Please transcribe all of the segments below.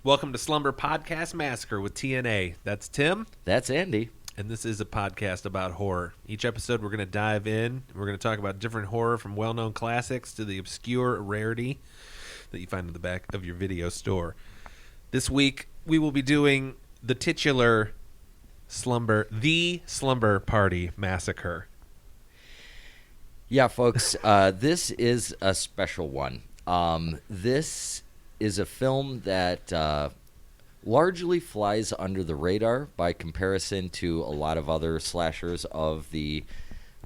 Welcome to Slumber Podcast Massacre with TNA. That's Tim, That's Andy. and this is a podcast about horror. Each episode, we're going to dive in. We're going to talk about different horror from well-known classics to the obscure rarity that you find in the back of your video store. This week, we will be doing the titular Slumber Party Massacre. Yeah, folks, this is a special one. This is a film that largely flies under the radar by comparison to a lot of other slashers of the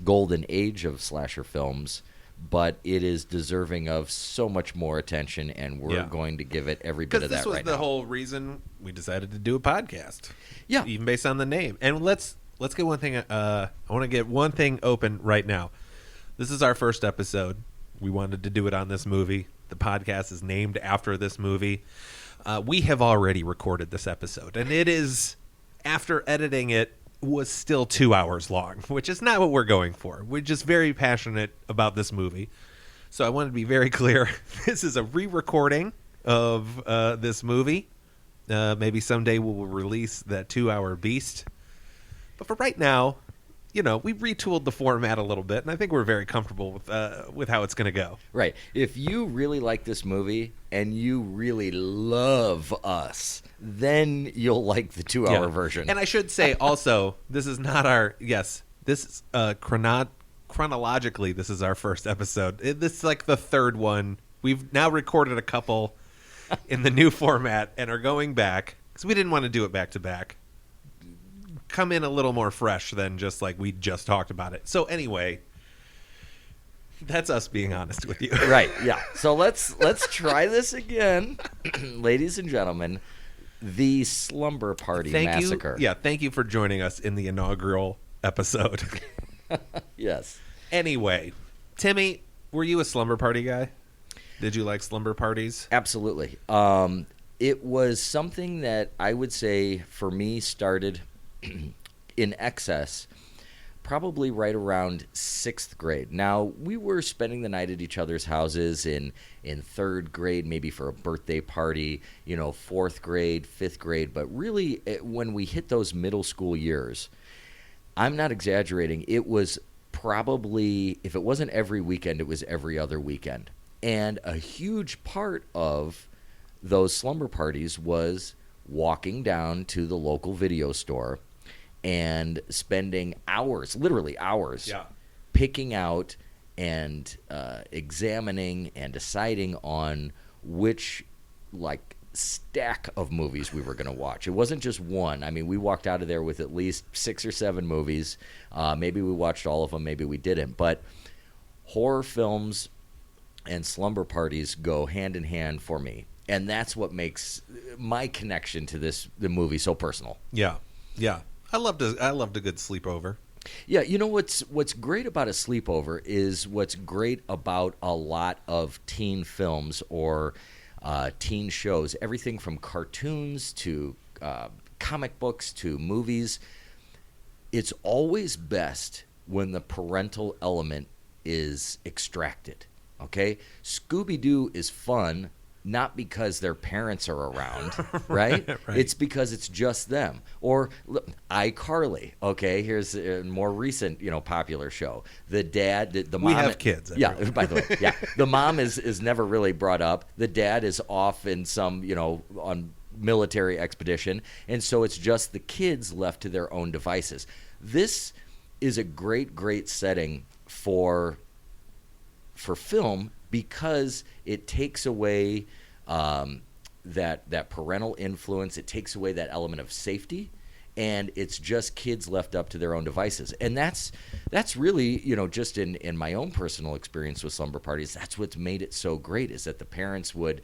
golden age of slasher films, but it is deserving of so much more attention, and we're going to give it every bit of that right now. Because this was the whole reason we decided to do a podcast. Yeah. Even based on the name. And let's get one thing, I want to get one thing open right now. This is our first episode. We wanted to do it on this movie. The podcast is named after this movie. We have already recorded this episode, and it is, after editing it, was still 2 hours long, which is not what we're going for. We're just very passionate about this movie. So I wanted to be very clear. This is a re-recording of this movie. Maybe someday we'll release that 2-hour beast. But for right now, you know, we retooled the format a little bit, and I think we're very comfortable with how it's going to go. Right. If you really like this movie and you really love us, then you'll like the 2-hour version. And I should say also, this is not our this is chronologically, this is our first episode. This is like the third one. We've now recorded a couple in the new format and are going back because we didn't want to do it back to back. Come in a little more fresh than just like we just talked about it. So anyway, that's us being honest with you. Right, yeah. So let's try this again. Ladies and gentlemen, the Slumber Party Massacre. Thank you for joining us in the inaugural episode. Yes. Anyway, Timmy, were you a slumber party guy? Did you like slumber parties? Absolutely. It was something that I would say for me started in excess probably right around 6th grade. Now, we were spending the night at each other's houses in 3rd grade, maybe for a birthday party, 4th grade, 5th grade. But really, when we hit those middle school years, I'm not exaggerating, it was probably, if it wasn't every weekend, it was every other weekend. And a huge part of those slumber parties was walking down to the local video store and spending hours, literally hours, picking out and examining and deciding on which stack of movies we were going to watch. It wasn't just one. I mean, we walked out of there with at least 6 or 7 movies. Maybe we watched all of them, maybe we didn't. But horror films and slumber parties go hand in hand for me. And that's what makes my connection to the movie so personal. Yeah. I loved a good sleepover. Yeah, what's great about a sleepover is what's great about a lot of teen films or teen shows. Everything from cartoons to comic books to movies. It's always best when the parental element is extracted. Okay? Scooby-Doo is fun. Not because their parents are around, right? Right? It's because it's just them. Or look, iCarly. Okay, here's a more recent, popular show. The dad, the mom. We have kids. Yeah. By the way, yeah. The mom is never really brought up. The dad is off in some, on military expedition, and so it's just the kids left to their own devices. This is a great setting for film. Because it takes away that parental influence, it takes away that element of safety, and it's just kids left up to their own devices. And that's really, just in my own personal experience with slumber parties, that's what's made it so great, is that the parents would,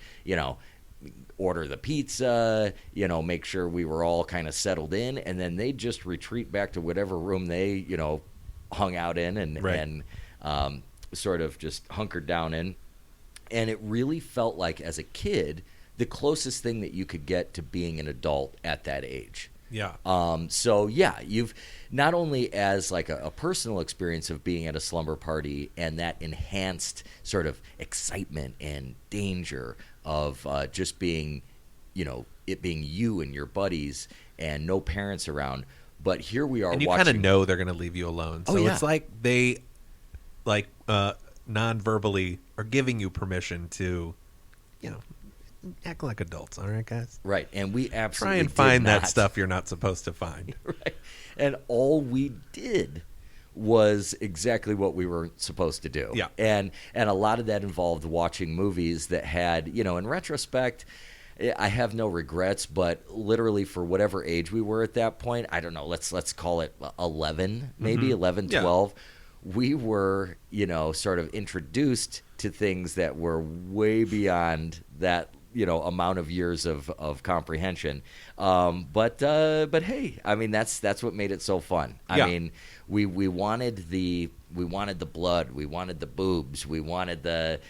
order the pizza, make sure we were all kind of settled in, and then they'd just retreat back to whatever room they, hung out in and sort of just hunkered down in. And it really felt like, as a kid, the closest thing that you could get to being an adult at that age. Yeah. So, yeah, you've not only as like a personal experience of being at a slumber party and that enhanced sort of excitement and danger of just being, it being you and your buddies and no parents around. But here we are, and you watching. kind of know they're going to leave you alone. So it's like they, like, non-verbally are giving you permission to, act like adults. All right, guys? Right. And we absolutely try and find did not. that stuff you're not supposed to find. Right. And all we did was exactly what we were supposed to do. Yeah. And a lot of that involved watching movies that had, in retrospect, I have no regrets, but literally for whatever age we were at that point, I don't know, let's call it 11, maybe 11, 12. We were, sort of introduced to things that were way beyond that, amount of years of comprehension. But hey, I mean, that's what made it so fun. I mean, we wanted the blood, we wanted the boobs, we wanted the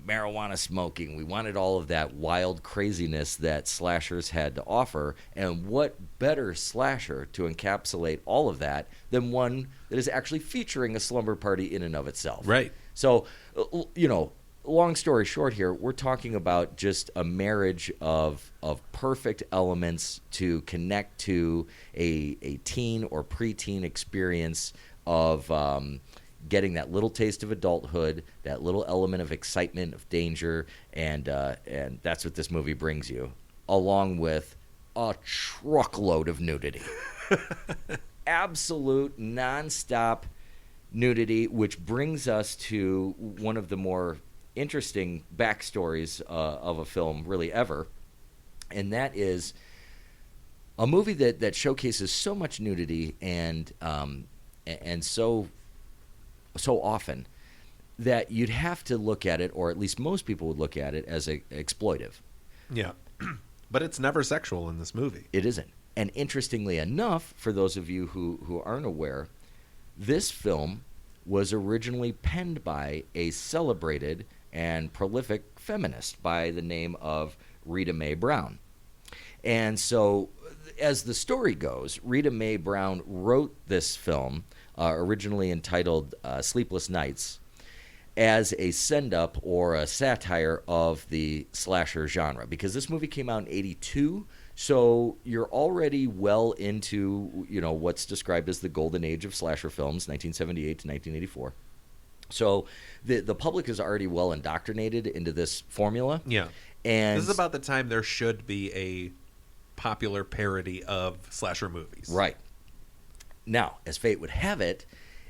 marijuana smoking. We wanted all of that wild craziness that slashers had to offer. And what better slasher to encapsulate all of that than one that is actually featuring a slumber party in and of itself? Right. So, long story short here, we're talking about just a marriage of perfect elements to connect to a teen or preteen experience of getting that little taste of adulthood, that little element of excitement, of danger, and that's what this movie brings you, along with a truckload of nudity. Absolute, nonstop nudity, which brings us to one of the more interesting backstories of a film really ever, and that is a movie that showcases so much nudity and so often that you'd have to look at it, or at least most people would look at it, as exploitive. Yeah. But it's never sexual in this movie. It isn't. And interestingly enough, for those of you who aren't aware, this film was originally penned by a celebrated and prolific feminist by the name of Rita Mae Brown. And so, as the story goes, Rita Mae Brown wrote this film, originally entitled Sleepless Nights, as a send-up or a satire of the slasher genre. Because this movie came out in 1982, so you're already well into, what's described as the golden age of slasher films, 1978 to 1984. So the public is already well indoctrinated into this formula. Yeah. And this is about the time there should be a popular parody of slasher movies. Right. Now, as fate would have it,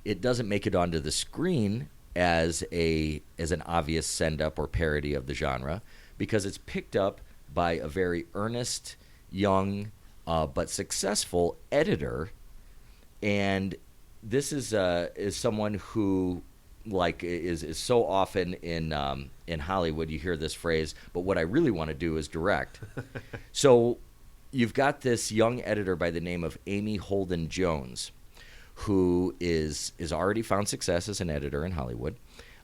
it doesn't make it onto the screen as an obvious send-up or parody of the genre, because it's picked up by a very earnest, young, but successful editor. And this is someone who, like, is so often in Hollywood, you hear this phrase, but what I really want to do is direct. So you've got this young editor by the name of Amy Holden Jones, who is already found success as an editor in Hollywood,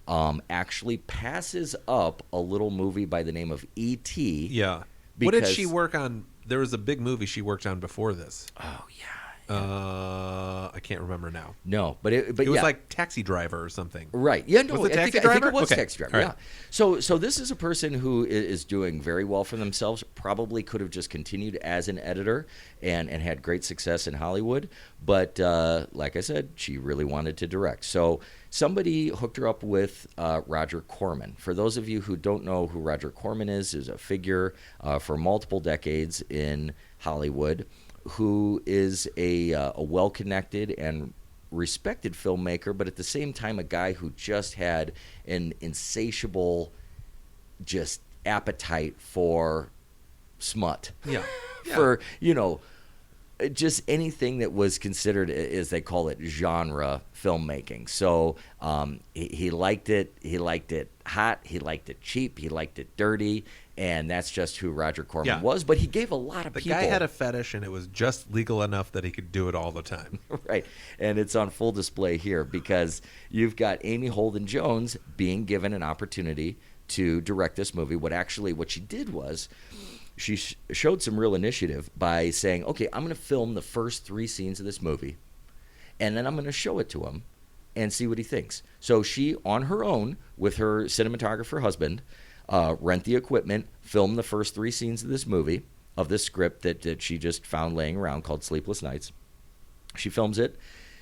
actually passes up a little movie by the name of E.T. Yeah. What did she work on? There was a big movie she worked on before this. Oh, yeah. I can't remember now. No, but it was like Taxi Driver or something. Right. Yeah, no, Was it I Taxi think it Driver? was Okay. Taxi Driver, All yeah. right. So this is a person who is doing very well for themselves, probably could have just continued as an editor and had great success in Hollywood, but like I said, she really wanted to direct. So somebody hooked her up with Roger Corman. For those of you who don't know who Roger Corman is a figure for multiple decades in Hollywood, who is a well-connected and respected filmmaker, but at the same time a guy who just had an insatiable just appetite for smut. Yeah. For, just anything that was considered, as they call it, genre filmmaking. So he liked it. He liked it hot. He liked it cheap. He liked it dirty. And that's just who Roger Corman was. But he gave a lot of people. The guy had a fetish, and it was just legal enough that he could do it all the time. Right. And it's on full display here because you've got Amy Holden Jones being given an opportunity to direct this movie. What she did was she showed some real initiative by saying, okay, I'm going to film the first 3 scenes of this movie, and then I'm going to show it to him and see what he thinks. So she, on her own, with her cinematographer husband, rent the equipment, film the first 3 scenes of this movie, of this script that she just found laying around called Sleepless Nights. She films it.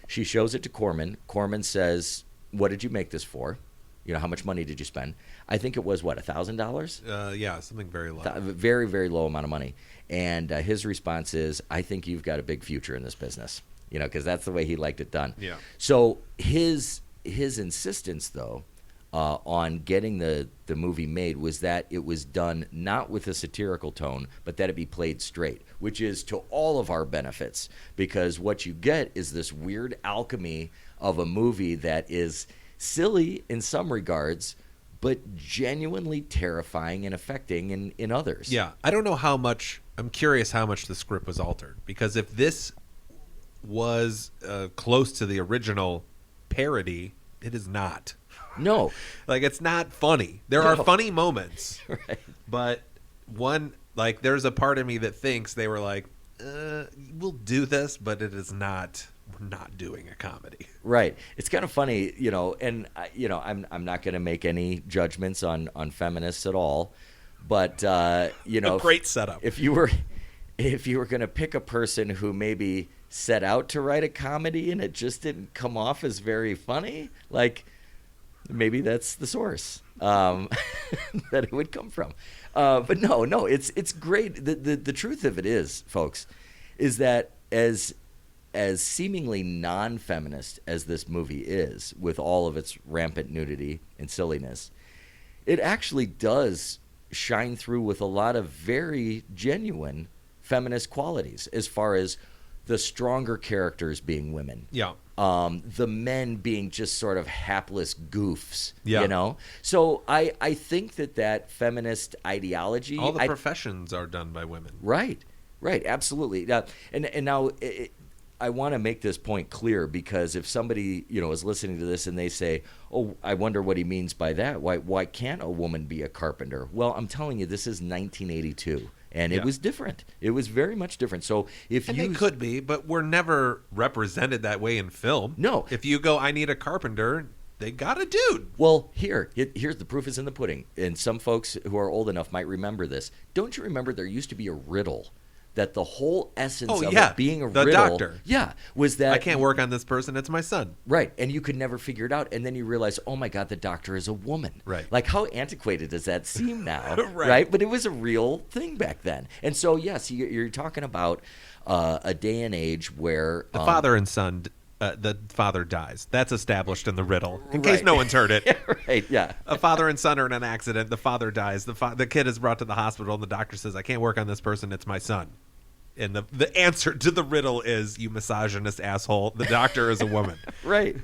She shows it to Corman. Corman says, "What did you make this for? You know, how much money did you spend?" I think it was, what, $1,000? Yeah, something very low. Very, very low amount of money. And his response is, "I think you've got a big future in this business." You know, because that's the way he liked it done. Yeah. So his insistence, though, on getting the movie made was that it was done not with a satirical tone, but that it be played straight, which is to all of our benefits, because what you get is this weird alchemy of a movie that is silly in some regards, but genuinely terrifying and affecting in others. Yeah, I don't know how much. I'm curious how much the script was altered, because if this was close to the original parody, it is not. No. Like, it's not funny. There are funny moments. Right. But there's a part of me that thinks they were like, we'll do this, but it is not. We're not doing a comedy. Right. It's kind of funny, you know, and I'm not going to make any judgments on feminists at all, but you know, a great setup. If you were going to pick a person who maybe set out to write a comedy and it just didn't come off as very funny, like, maybe that's the source that it would come from. But no, it's great. The truth of it is, folks, is that as seemingly non-feminist as this movie is, with all of its rampant nudity and silliness, it actually does shine through with a lot of very genuine feminist qualities, as far as the stronger characters being women. Yeah. The men being just sort of hapless goofs, yeah. You know? So I think that feminist ideology... All the professions are done by women. Right, absolutely. And now... I want to make this point clear, because if somebody, you know, is listening to this and they say, "Oh, I wonder what he means by that. Why can't a woman be a carpenter?" Well, I'm telling you, this is 1982, and it was different. It was very much different. So if they could be, but we're never represented that way in film. No. If you go, "I need a carpenter," they got a dude. Well, here's the proof is in the pudding, and some folks who are old enough might remember this. Don't you remember there used to be a riddle? That the whole essence of it being a riddle, doctor, was that I can't work on this person. It's my son, right? And you could never figure it out, and then you realize, oh my God, the doctor is a woman, right? Like, how antiquated does that seem now, right? But it was a real thing back then, and so yes, you're talking about a day and age where the father and son. The father dies. That's established in the riddle, in case no one's heard it. Right, yeah. A father and son are in an accident. The father dies. The kid is brought to the hospital, and the doctor says, "I can't work on this person. It's my son." And the answer to the riddle is, "You misogynist asshole. The doctor is a woman." Right.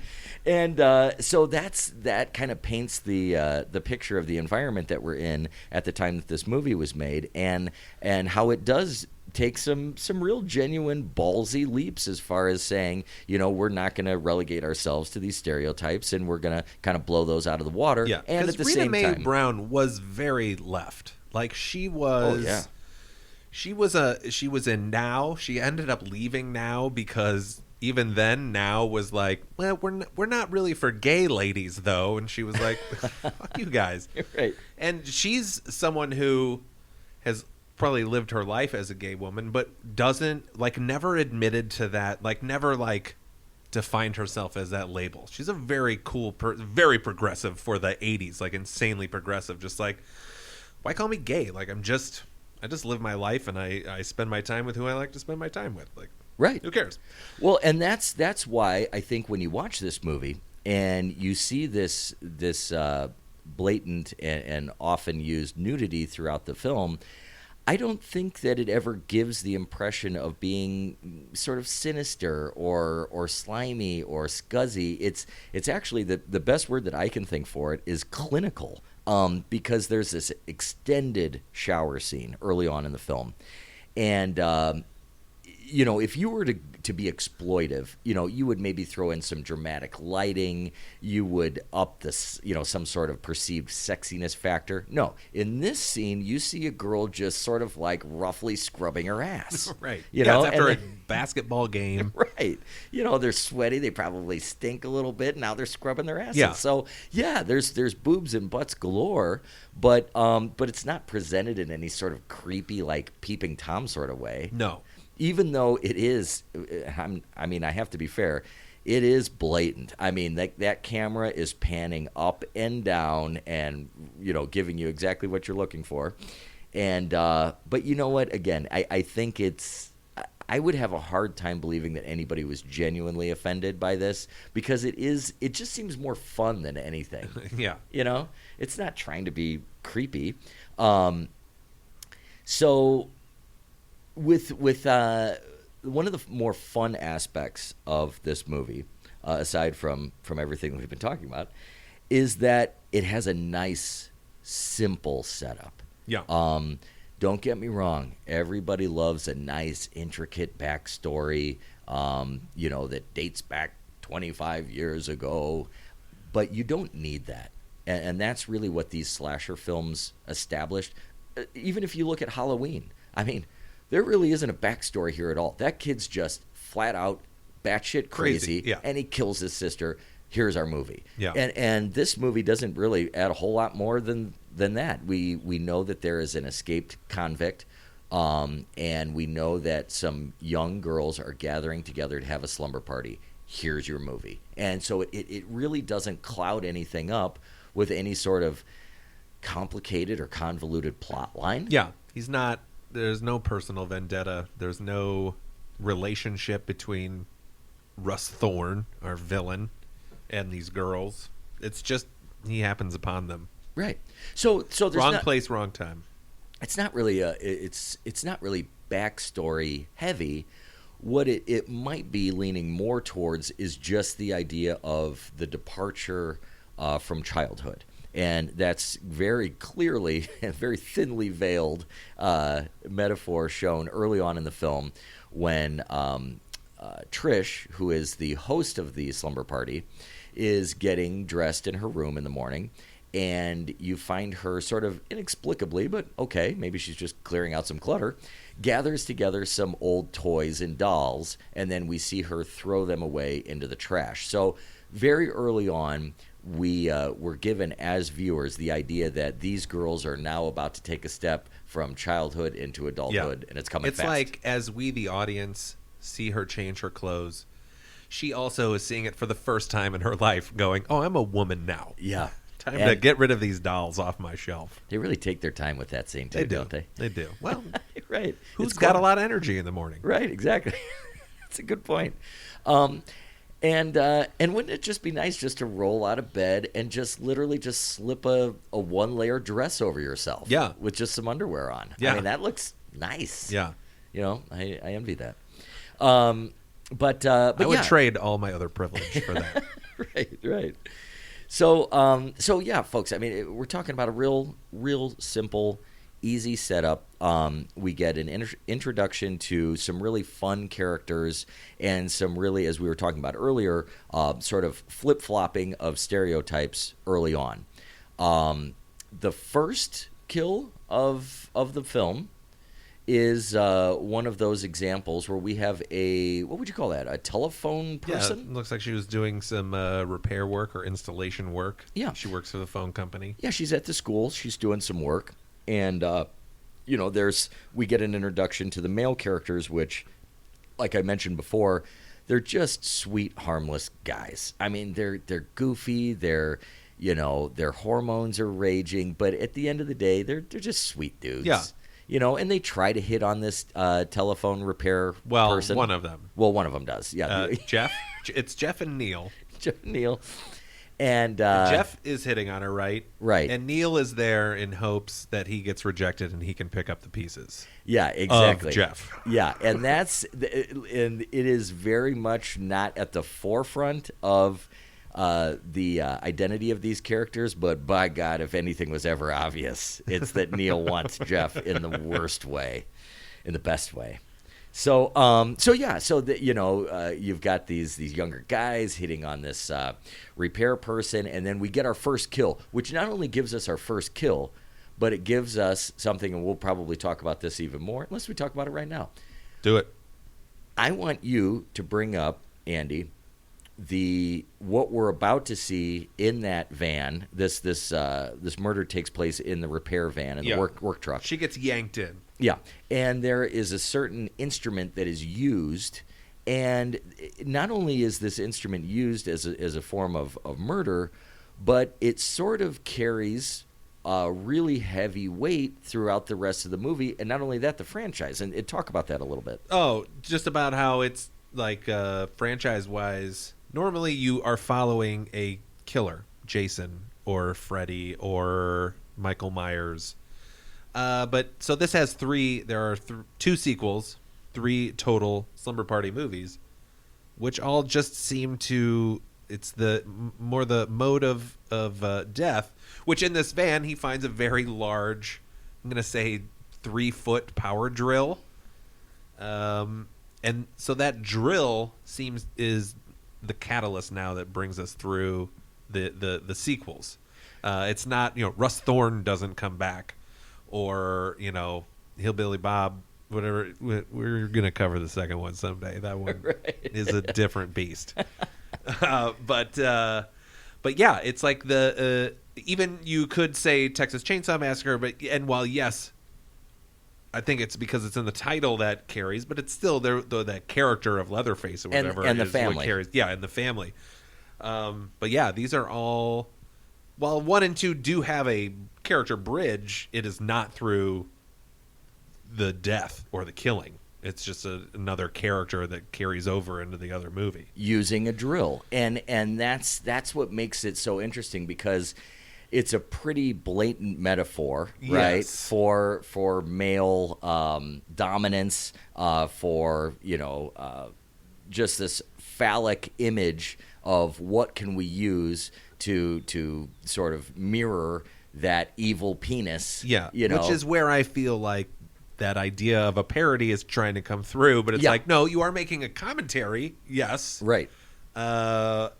And so that kind of paints the picture of the environment that we're in at the time that this movie was made, and how it does take some real genuine ballsy leaps as far as saying, you know, we're not going to relegate ourselves to these stereotypes, and we're going to kind of blow those out of the water. Yeah, and at the Rita same Mae time, Brown was very left. Like, she was. Oh, yeah. She was in Now. She ended up leaving Now because even then Now was like, well, we're not really for gay ladies though, and she was like, fuck you guys. Right. And she's someone who has probably lived her life as a gay woman, but doesn't, like, never admitted to that, like, never, like, defined herself as that label. She's a very cool very progressive for the 80s, like, insanely progressive. Just like, why call me gay? Like, I just live my life, and I spend my time with who I like to spend my time with. Like, right. Who cares? Well, and that's why I think when you watch this movie and you see this blatant and often used nudity throughout the film, I don't think that it ever gives the impression of being sort of sinister or slimy or scuzzy. It's actually the best word that I can think for it is clinical, because there's this extended shower scene early on in the film, and if you were to be exploitive, you would maybe throw in some dramatic lighting. You would up this, some sort of perceived sexiness factor. No, in this scene, you see a girl just sort of like roughly scrubbing her ass. Right. It's after a basketball game. Right. They're sweaty. They probably stink a little bit. Now they're scrubbing their asses. Yeah. So there's boobs and butts galore, but it's not presented in any sort of creepy, like peeping Tom sort of way. No. Even though it is, I have to be fair, it is blatant. I mean, that camera is panning up and down and, giving you exactly what you're looking for. And, but you know what? Again, I think I would have a hard time believing that anybody was genuinely offended by this, because it just seems more fun than anything. Yeah. It's not trying to be creepy. So with one of the more fun aspects of this movie, aside from everything we've been talking about, is that it has a nice, simple setup. Yeah. Don't get me wrong. Everybody loves a nice, intricate backstory, that dates back 25 years ago. But you don't need that. And that's really what these slasher films established. Even if you look at Halloween, I mean, there really isn't a backstory here at all. That kid's just flat out batshit crazy, yeah. And he kills his sister. Here's our movie. Yeah. And this movie doesn't really add a whole lot more than that. We know that there is an escaped convict, and we know that some young girls are gathering together to have a slumber party. Here's your movie. And so it really doesn't cloud anything up with any sort of complicated or convoluted plot line. Yeah. There's no personal vendetta. There's no relationship between Russ Thorne, our villain, and these girls. It's just he happens upon them. Right. So there's wrong place, wrong time. It's not really it's not really backstory heavy. What it might be leaning more towards is just the idea of the departure from childhood. And that's very clearly and very thinly veiled metaphor shown early on in the film when Trish, who is the host of the slumber party, is getting dressed in her room in the morning. And you find her sort of inexplicably, but okay, maybe she's just clearing out some clutter, gathers together some old toys and dolls, and then we see her throw them away into the trash. So very early on, we were given as viewers the idea that these girls are now about to take a step from childhood into adulthood, and it's coming fast. It's like as we, the audience, see her change her clothes, she also is seeing it for the first time in her life going, oh, I'm a woman now. Yeah. Time to get rid of these dolls off my shelf. They really take their time with that scene, too, don't they? They do. Well, right. Who's got a lot of energy in the morning? Right, exactly. That's a good point. And wouldn't it just be nice just to roll out of bed and just literally just slip a one-layer dress over yourself? Yeah. With just some underwear on. Yeah. I mean, that looks nice. Yeah. I envy that. But I would trade all my other privilege for that. Right. So yeah, folks. I mean, we're talking about a real simple, easy setup. We get an introduction to some really fun characters and some really, as we were talking about earlier, sort of flip-flopping of stereotypes early on. The first kill of the film is one of those examples where we have what would you call that? A telephone person? Yeah, it looks like she was doing some repair work or installation work. Yeah. She works for the phone company. Yeah, she's at the school. She's doing some work. And, we get an introduction to the male characters, which, like I mentioned before, they're just sweet, harmless guys. I mean, they're goofy. Their hormones are raging. But at the end of the day, they're just sweet dudes. Yeah. And they try to hit on this telephone repair person. One of them. Well, one of them does, yeah. Jeff. It's Jeff and Neil. Jeff and Neil. And Jeff is hitting on her, right? Right. And Neil is there in hopes that he gets rejected and he can pick up the pieces. Yeah, exactly. Of Jeff. Yeah, and and it is very much not at the forefront of the identity of these characters, but by God, if anything was ever obvious, it's that Neil wants Jeff in the worst way, in the best way. You've got these younger guys hitting on this repair person, and then we get our first kill, which not only gives us our first kill, but it gives us something, and we'll probably talk about this even more, unless we talk about it right now. Do it. I want you to bring up, Andy, what we're about to see in that van. This murder takes place in the repair van, in the work truck. She gets yanked in. Yeah, and there is a certain instrument that is used, and not only is this instrument used as a form of murder, but it sort of carries a really heavy weight throughout the rest of the movie, and not only that, the franchise. And talk about that a little bit. Oh, just about how it's like franchise-wise. Normally, you are following a killer, Jason or Freddy or Michael Myers. But so this has three. There are two sequels, 3 total Slumber Party movies, which all just seem to. It's the mode of death. Which in this van he finds a very large, I'm gonna say 3-foot power drill, and so that drill is the catalyst now that brings us through the sequels. It's not, Russ Thorne doesn't come back, or Hillbilly Bob, whatever. We're gonna cover the second one someday. That one is a different beast. But yeah, it's like even you could say Texas Chainsaw Massacre, and while yes, I think it's because it's in the title that carries, but it's still that character of Leatherface or whatever, and the is family what carries. Yeah, and the family. But yeah, these are all. While 1 and 2 do have a character bridge, it is not through the death or the killing. It's just another character that carries over into the other movie using a drill, and that's what makes it so interesting, because it's a pretty blatant metaphor, right? For male dominance, for just this phallic image of what can we use to sort of mirror that evil penis. Yeah, which is where I feel like that idea of a parody is trying to come through, but it's like, no, you are making a commentary, yes, right, but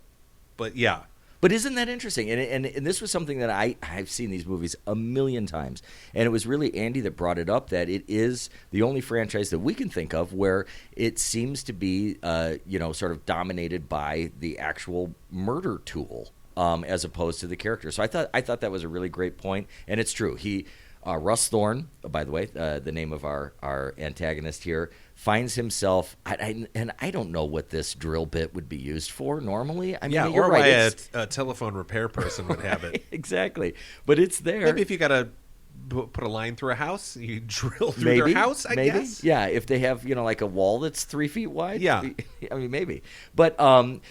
yeah. But isn't that interesting? And this was something that I've seen these movies a million times. And it was really Andy that brought it up, that it is the only franchise that we can think of where it seems to be, sort of dominated by the actual murder tool as opposed to the character. So I thought that was a really great point. And it's true. Russ Thorne, by the way, the name of our antagonist here, finds himself, and I don't know what this drill bit would be used for normally. I mean, you're or right, why a telephone repair person would have it. Exactly, but it's there. Maybe if you got to put a line through a house, you drill through their house. I guess. Yeah, if they have like a wall that's 3 feet wide. Yeah, I mean maybe. But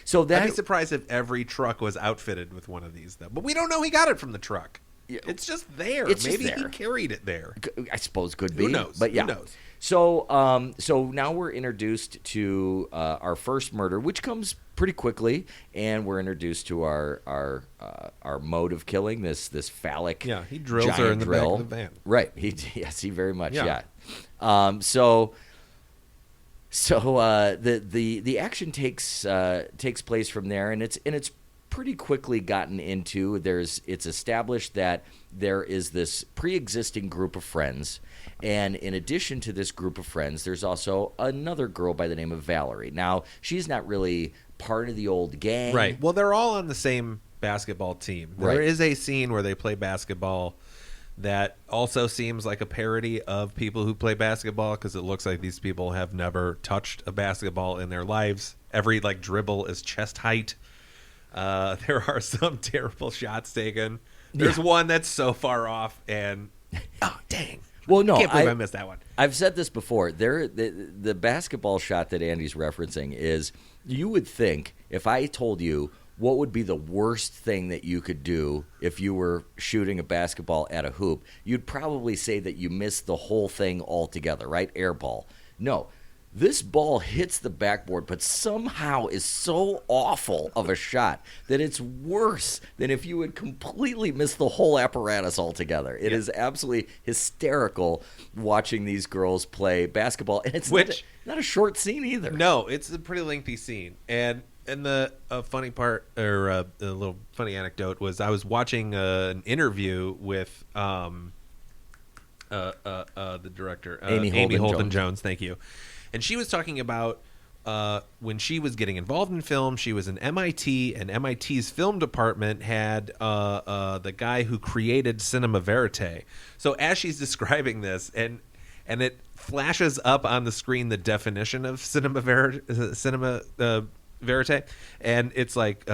so that I'd be surprised if every truck was outfitted with one of these, though. But we don't know he got it from the truck. It's just there. Maybe he carried it there. I suppose could be. Who knows? But yeah. Who knows? So now we're introduced to our first murder, which comes pretty quickly, and we're introduced to our mode of killing. This phallic. Yeah, he drills her in the back of the van. Right. He very much. Yeah. The action takes place from there, and it's pretty quickly gotten into. It's established that there is this pre-existing group of friends, and in addition to this group of friends, there's also another girl by the name of Valerie. Now, she's not really part of the old gang. Right. Well, they're all on the same basketball team. There is a scene where they play basketball that also seems like a parody of people who play basketball, because it looks like these people have never touched a basketball in their lives. Every dribble is chest height. There are some terrible shots taken. There's one that's so far off, and oh dang! Well, no, I can't believe I missed that one. I've said this before. The basketball shot that Andy's referencing is, you would think, if I told you what would be the worst thing that you could do if you were shooting a basketball at a hoop, you'd probably say that you missed the whole thing altogether, right? Air ball. No. This ball hits the backboard, but somehow is so awful of a shot that it's worse than if you had completely missed the whole apparatus altogether. It is absolutely hysterical watching these girls play basketball, and it's not a short scene either. No, it's a pretty lengthy scene, and the funny part, or a little funny anecdote, was I was watching an interview with the director, Amy Holden Jones. Thank you. And she was talking about when she was getting involved in film, she was in MIT, and MIT's film department had the guy who created cinema verite. So as she's describing this, and it flashes up on the screen the definition of cinema verite, and it's like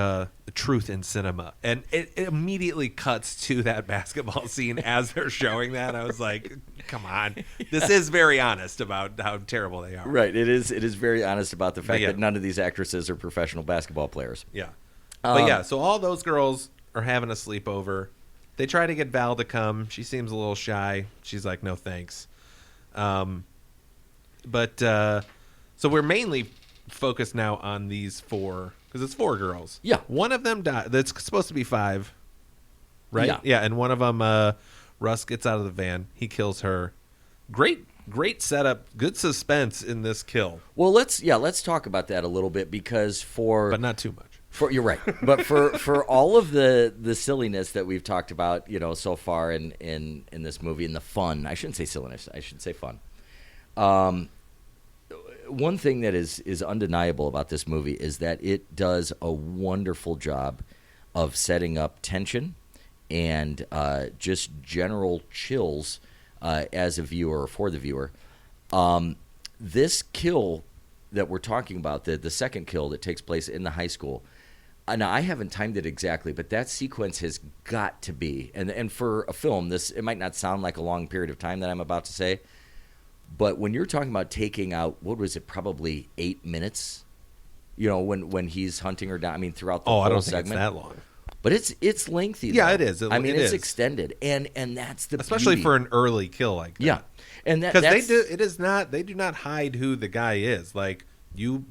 truth in cinema, and it immediately cuts to that basketball scene as they're showing that. I was like, come on, this is very honest about how terrible they are. Right, it is very honest about the fact that none of these actresses are professional basketball players. So all those girls are having a sleepover. They try to get Val to come. She seems a little shy. She's like, no thanks. So we're mainly focused now on these four, because it's four girls. Yeah. One of them died. That's supposed to be five, right? Yeah. And one of them, Russ gets out of the van. He kills her. Great setup. Good suspense in this kill. Well, let's talk about that a little bit, because but not too much. You're right. But for all of the silliness that we've talked about, so far in this movie, and the fun, I shouldn't say silliness, I should say fun. One thing that is undeniable about this movie is that it does a wonderful job of setting up tension and just general chills as a viewer, or for the viewer. This kill that we're talking about, the second kill that takes place in the high school, now I haven't timed it exactly, but that sequence has got to be, and for a film, it might not sound like a long period of time that I'm about to say, but when you're talking about taking out, what was it, probably 8 minutes, when he's hunting her down, I mean, throughout the whole segment. I don't think it's that long. But it's lengthy. Yeah, though. it is. It's extended, and that's the especially beauty. for an early kill like that. Yeah, and because they do not hide who the guy is. Like you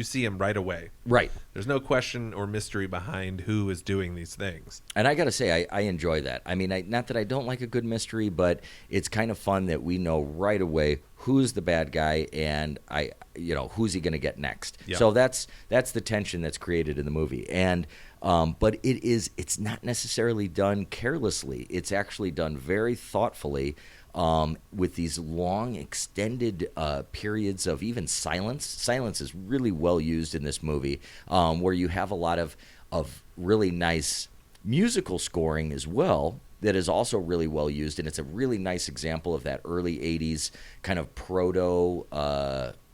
see him right away. Right. There's no question or mystery behind who is doing these things. And I got to say, I enjoy that. I mean, not that I don't like a good mystery, but it's kind of fun that we know right away who's the bad guy, and who's he going to get next. Yep. So that's the tension that's created in the movie, and. But it's not necessarily done carelessly. It's actually done very thoughtfully, with these long, extended periods of even silence. Silence is really well used in this movie, where you have a lot of really nice musical scoring as well that is also really well used, and it's a really nice example of that early 80s kind of proto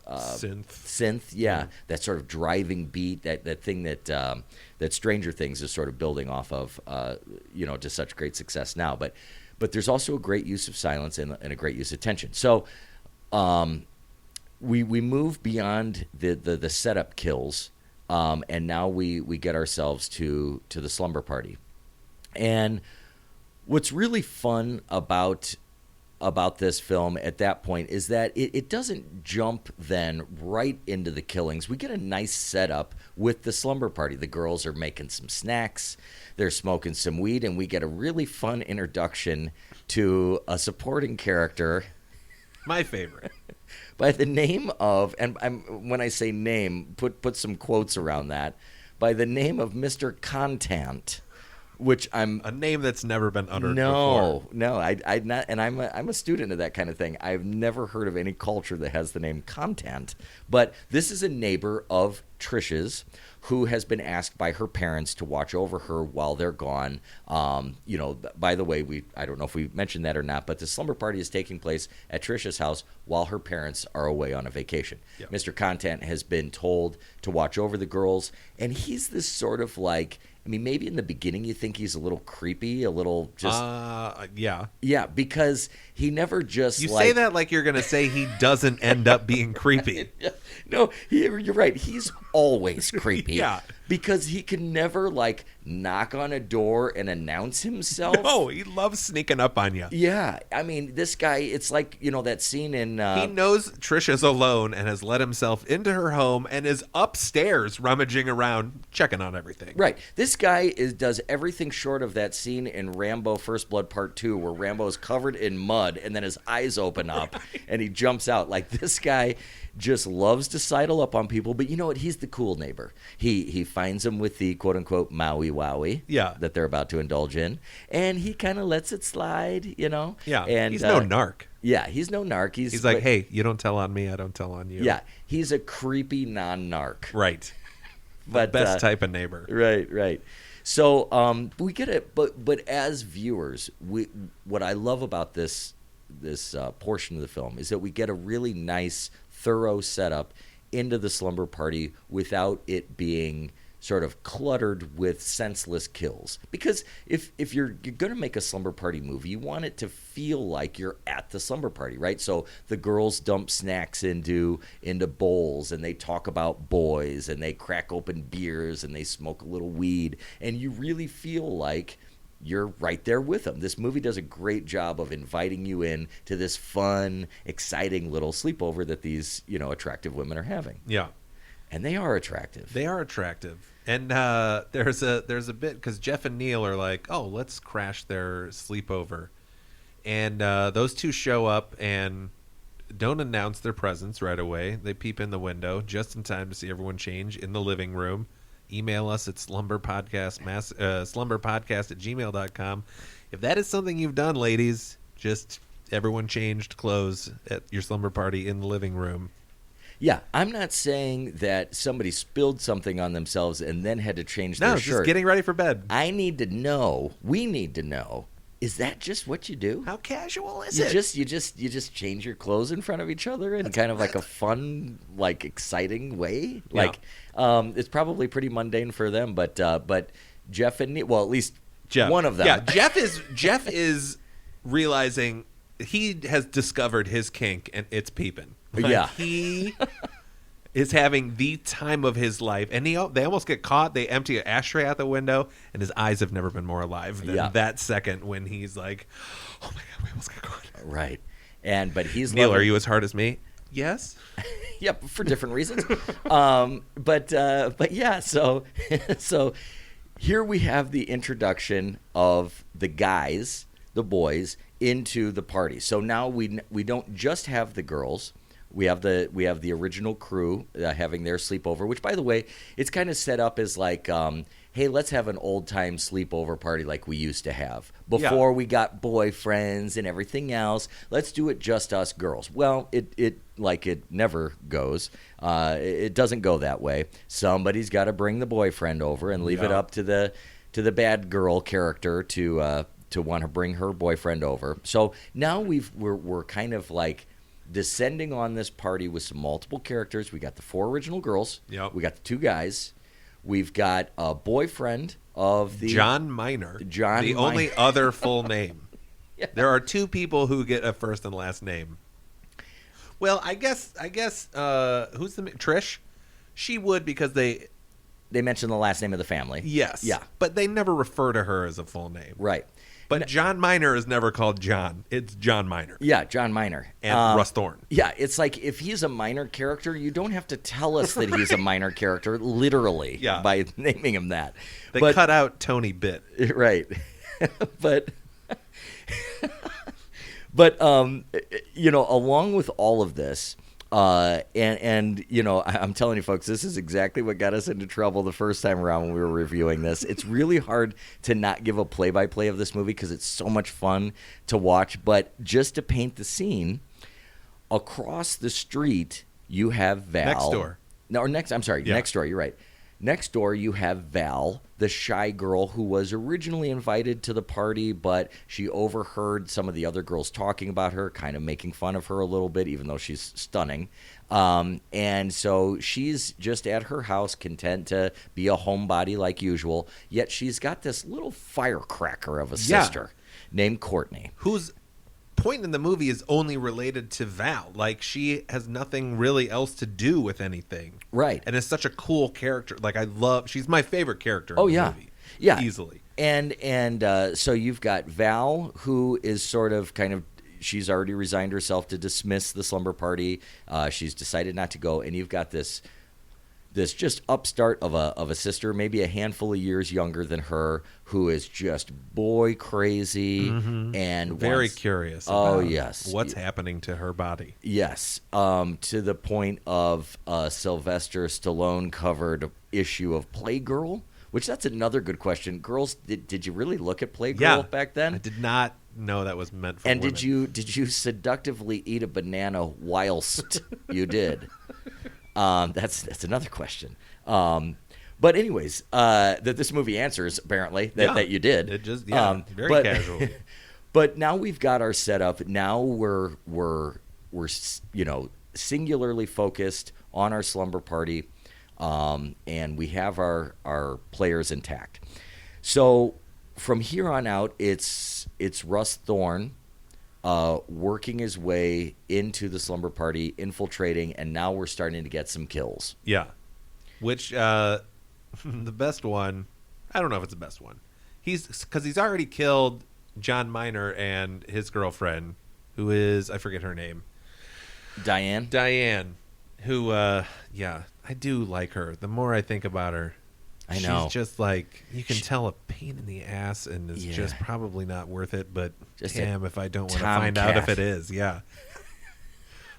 synth, that sort of driving beat, that thing that Stranger Things is sort of building off of, to such great success now. But there's also a great use of silence and a great use of tension. So we move beyond the setup kills, and now we get ourselves to the slumber party. And what's really fun about this film at that point is that it doesn't jump then right into the killings. We get a nice setup with the slumber party. The girls are making some snacks, they're smoking some weed, and we get a really fun introduction to a supporting character. My favorite. By the name of, and when I say name, put some quotes around that, by the name of Mr. Contant. Which I'm a name that's never been uttered before. No, I not, and I'm a student of that kind of thing. I've never heard of any culture that has the name Contant. But this is a neighbor of Trish's who has been asked by her parents to watch over her while they're gone. By the way, I don't know if we mentioned that or not, but the slumber party is taking place at Trish's house while her parents are away on a vacation. Yep. Mr. Contant has been told to watch over the girls, and he's this sort of like, I mean, maybe in the beginning you think he's a little creepy, a little just... yeah. Yeah, because he never just You say that like you're going to say he doesn't end up being creepy. No, you're right. He's always creepy. Yeah. because he can never like knock on a door and announce himself. No, he loves sneaking up on you. Yeah, I mean, this guy, it's like, that scene in... He knows Trisha's alone and has let himself into her home and is upstairs rummaging around, checking on everything. Right. This guy does everything short of that scene in Rambo First Blood Part 2 where Rambo is covered in mud and then his eyes open up and he jumps out. Like, this guy just loves to sidle up on people, but you know what? He's the cool neighbor. He finds them with the quote-unquote Maui Wowie that they're about to indulge in, and he kind of lets it slide, Yeah, and he's no narc. Yeah, he's no narc. He's like, hey, you don't tell on me, I don't tell on you. Yeah, he's a creepy non-narc. Right. But best type of neighbor. Right. So we get it, but as viewers, what I love about this portion of the film is that we get a really nice, thorough setup into the slumber party without it being sort of cluttered with senseless kills. Because if you're going to make a slumber party movie, you want it to feel like you're at the slumber party, right? So the girls dump snacks into bowls, and they talk about boys, and they crack open beers, and they smoke a little weed, and you really feel like you're right there with them. This movie does a great job of inviting you in to this fun, exciting little sleepover that these, attractive women are having. Yeah. And they are attractive. They are attractive. And there's a bit, because Jeff and Neil are like, oh, let's crash their sleepover. And those two show up and don't announce their presence right away. They peep in the window just in time to see everyone change in the living room. Email us at slumberpodcast@gmail.com. If that is something you've done, ladies, just everyone changed clothes at your slumber party in the living room. Yeah, I'm not saying that somebody spilled something on themselves and then had to change their shirt. No, just getting ready for bed. We need to know, is that just what you do? How casual is it? You just change your clothes in front of each other in kind of like a fun, like exciting way? Yeah. Like it's probably pretty mundane for them, but Jeff and Neil, well, at least Jeff. One of them. Yeah, Jeff is realizing he has discovered his kink, and it's peeping. Yeah. He is having the time of his life, and they almost get caught. They empty an ashtray out the window, and his eyes have never been more alive than that second when he's like, "Oh my god, we almost got caught." Right. But he's Neil, are you as hard as me? Yes. Yep, for different reasons. But yeah, so here we have the introduction of the guys, the boys, into the party. So now we don't just have the girls. We have the original crew having their sleepover, which, by the way, it's kind of set up as like, hey, let's have an old-time sleepover party like we used to have. Before we got boyfriends and everything else, let's do it just us girls. Well, it never goes. It doesn't go that way. Somebody's got to bring the boyfriend over and leave it up to the bad girl character to want to bring her boyfriend over. So now we're kind of like descending on this party with some multiple characters. We got the 4 original girls. Yep. We got the 2 guys. We've got a boyfriend of the John Minor. The only other full name. Yeah. There are 2 people who get a first and last name. Well, I guess who's the Trish? She would, because they mention the last name of the family. Yes. Yeah. But they never refer to her as a full name. Right. But John Minor is never called John. It's John Minor. Yeah, John Minor. And Russ Thorne. Yeah, it's like if he's a minor character, you don't have to tell us that he's a minor character, literally, by naming him that. They cut out Tony Bitt. Right. But along with all of this, and I'm telling you folks, this is exactly what got us into trouble the first time around when we were reviewing this. It's really hard to not give a play-by-play of this movie because it's so much fun to watch. But just to paint the scene, across the street you have Val. Next door. Next door. You're right. Next door, you have Val, the shy girl who was originally invited to the party, but she overheard some of the other girls talking about her, kind of making fun of her a little bit, even though she's stunning. And so she's just at her house, content to be a homebody like usual, yet she's got this little firecracker of a sister named Courtney. Who's point in the movie is only related to Val. Like, she has nothing really else to do with anything. Right. And is such a cool character. Like, she's my favorite character Oh, in the yeah. movie. Yeah. Easily. And so you've got Val, who is sort of kind of, she's already resigned herself to dismiss the slumber party. She's decided not to go. And you've got this just upstart of a sister, maybe a handful of years younger than her, who is just boy crazy and Very curious about what's happening to her body. Yes, to the point of a Sylvester Stallone covered issue of Playgirl, which that's another good question. Girls, did you really look at Playgirl back then? I did not know that was meant for women. And did you seductively eat a banana whilst you did? That's another question. But anyways, that this movie answers apparently that you did. It just very casually. But now we've got our setup. Now we're singularly focused on our slumber party, and we have our players intact. So from here on out, it's Russ Thorne working his way into the slumber party, infiltrating, and now we're starting to get some kills. Yeah. Which, the best one, I don't know if it's the best one. Because he's already killed John Miner and his girlfriend, who is, I forget her name. Diane, who, I do like her. The more I think about her, I know. She's just like, you can tell a pain in the ass and is just probably not worth it, but just damn if I don't want to find out if it is. Yeah.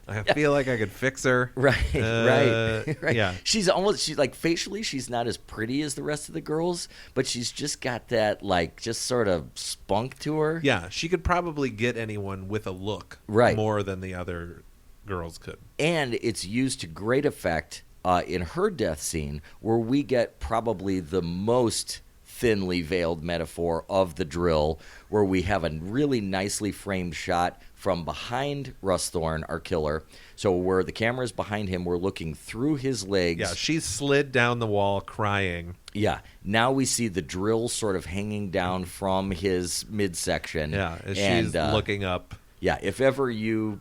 I feel like I could fix her. Right. Yeah. She's like facially, she's not as pretty as the rest of the girls, but she's just got that like just sort of spunk to her. Yeah. She could probably get anyone with a look more than the other girls could. And it's used to great effect in her death scene, where we get probably the most thinly veiled metaphor of the drill, where we have a really nicely framed shot from behind Russ Thorne, our killer. So where the camera is behind him, we're looking through his legs. Yeah, she slid down the wall crying. Yeah. Now we see the drill sort of hanging down from his midsection. Yeah, as she's looking up. Yeah, if ever you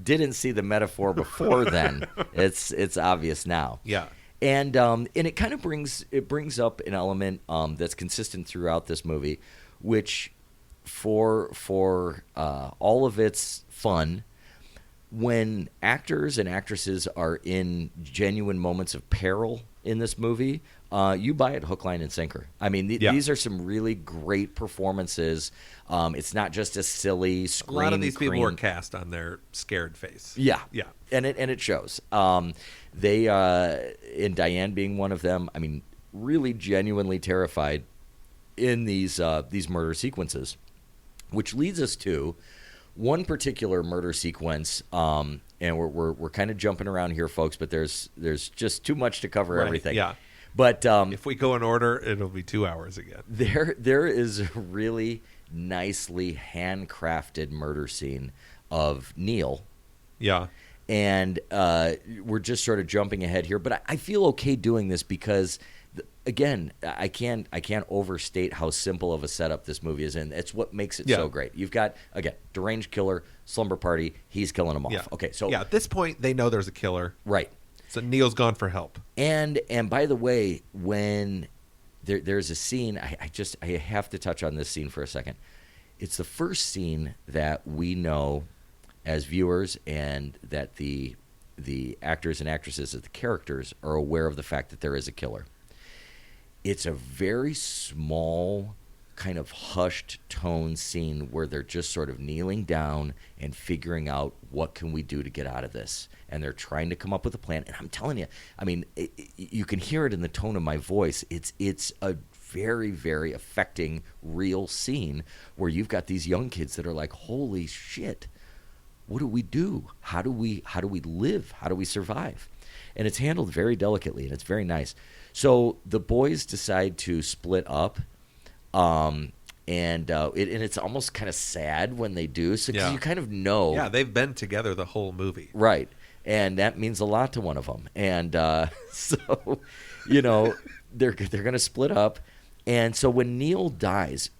didn't see the metaphor before then, it's obvious now. Yeah. And it kind of brings up an element that's consistent throughout this movie, which for all of its fun, when actors and actresses are in genuine moments of peril in this movie, you buy it hook, line, and sinker. I mean, these are some really great performances. It's not just a silly scream. A lot of these people were cast on their scared face. Yeah, yeah, and it shows. They in Diane being one of them. I mean, really genuinely terrified in these murder sequences, which leads us to one particular murder sequence. And we're kind of jumping around here, folks, but there's just too much to cover everything. Yeah. But if we go in order, it'll be 2 hours again. There is a really nicely handcrafted murder scene of Neil. Yeah. And we're just sort of jumping ahead here, but I feel okay doing this because, again, I can't overstate how simple of a setup this movie is, and it's what makes it so great. You've got, again, deranged killer, slumber party, he's killing them off. Yeah. Okay, so at this point they know there's a killer. Right. So Neil's gone for help. And by the way, when there's a scene, I have to touch on this scene for a second. It's the first scene that we know as viewers, and that the actors and actresses of the characters are aware of the fact that there is a killer. It's a very small, kind of hushed tone scene where they're just sort of kneeling down and figuring out what can we do to get out of this. And they're trying to come up with a plan. And I'm telling you, I mean, you can hear it in the tone of my voice. It's a very, very affecting, real scene where you've got these young kids that are like, holy shit, what do we do? How do we live? How do we survive? And it's handled very delicately, and it's very nice. So the boys decide to split up, and it's almost kind of sad when they do. So 'cause you kind of know. Yeah, they've been together the whole movie. Right. And that means a lot to one of them. And so, they're going to split up. And so when Neil dies,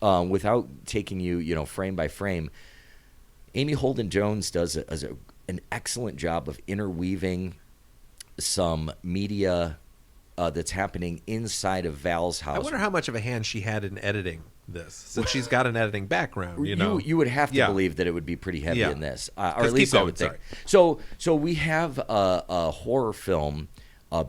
without taking you, frame by frame, Amy Holden Jones does an excellent job of interweaving some media that's happening inside of Val's house. I wonder how much of a hand she had in editing this, since she's got an editing background. You would have to believe that it would be pretty heavy in this, or at least I would think. So we have a horror film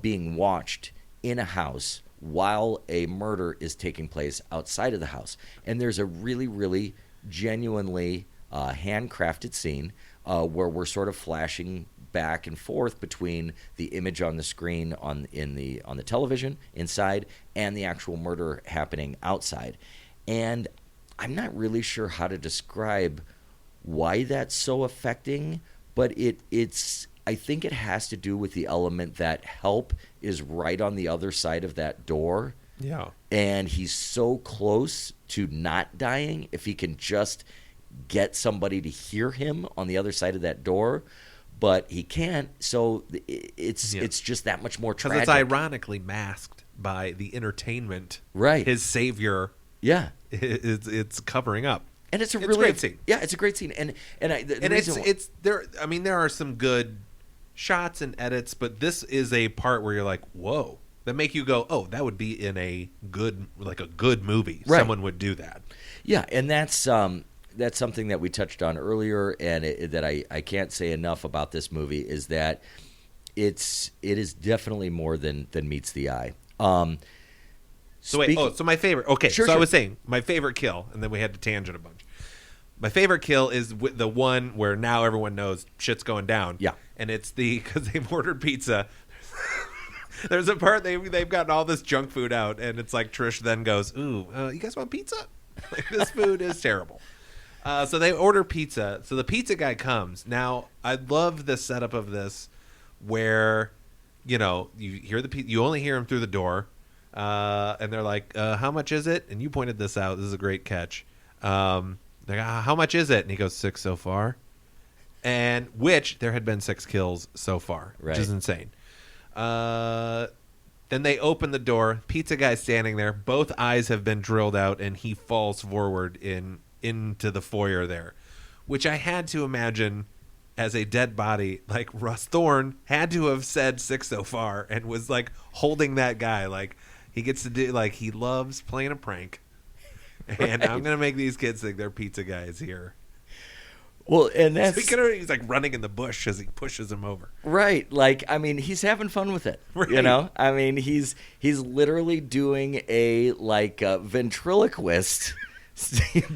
being watched in a house while a murder is taking place outside of the house, and there's a really, really genuinely handcrafted scene where we're sort of flashing back and forth between the image on the screen on the television inside and the actual murder happening outside. And I'm not really sure how to describe why that's so affecting, but I think it has to do with the element that help is right on the other side of that door. Yeah. And he's so close to not dying if he can just get somebody to hear him on the other side of that door. But he can't, so it's just that much more tragic. Because it's ironically masked by the entertainment. Right. His savior. Yeah. It's covering up. And it's a great scene. Yeah, it's a great scene. And it's there. I mean, there are some good shots and edits, but this is a part where you're like, whoa, that make you go, oh, that would be in a good movie. Right. Someone would do that. Yeah, and that's something that we touched on earlier, and that I can't say enough about this movie is that it is definitely more than meets the eye. So my favorite. Okay, sure. I was saying my favorite kill, and then we had to tangent a bunch. My favorite kill is the one where now everyone knows shit's going down. Yeah, and it's because they've ordered pizza. There's a part they've gotten all this junk food out, and it's like Trish then goes, "Ooh, you guys want pizza? Like, this food is terrible." So they order pizza. So the pizza guy comes. Now I love the setup of this, where you hear you only hear him through the door. And they're like, how much is it? And you pointed this out. This is a great catch. They're like, how much is it? And he goes, 6 so far. And which there had been 6 kills so far, which is insane. Then they open the door. Pizza guy's standing there. Both eyes have been drilled out, and he falls forward into the foyer there, which I had to imagine as a dead body, like Russ Thorne had to have said 6 so far and was like holding that guy like he gets to do, like he loves playing a prank. And I'm going to make these kids think their pizza guy is here. Well, and that's... So he's like running in the bush as he pushes him over. Right. Like, I mean, he's having fun with it. Right. You know? I mean, he's literally doing a ventriloquist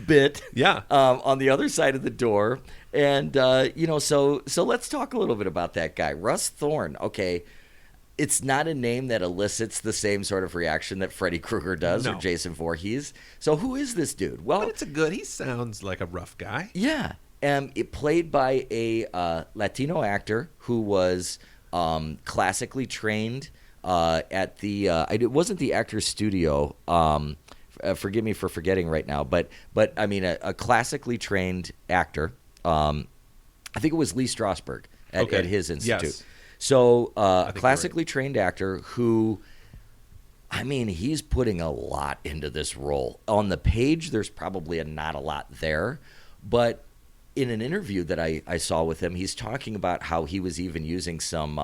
bit on the other side of the door. And, so let's talk a little bit about that guy. Russ Thorne, okay, it's not a name that elicits the same sort of reaction that Freddy Krueger does or Jason Voorhees. So who is this dude? Well, but he sounds like a rough guy. Yeah. It played by a Latino actor who was classically trained at the it wasn't the Actors Studio. Forgive me for forgetting right now, but I mean a classically trained actor. I think it was Lee Strasberg at his institute. Yes. So a classically trained actor who, I mean, he's putting a lot into this role. On the page, there's probably not a lot there, but in an interview that I saw with him, he's talking about how he was even using some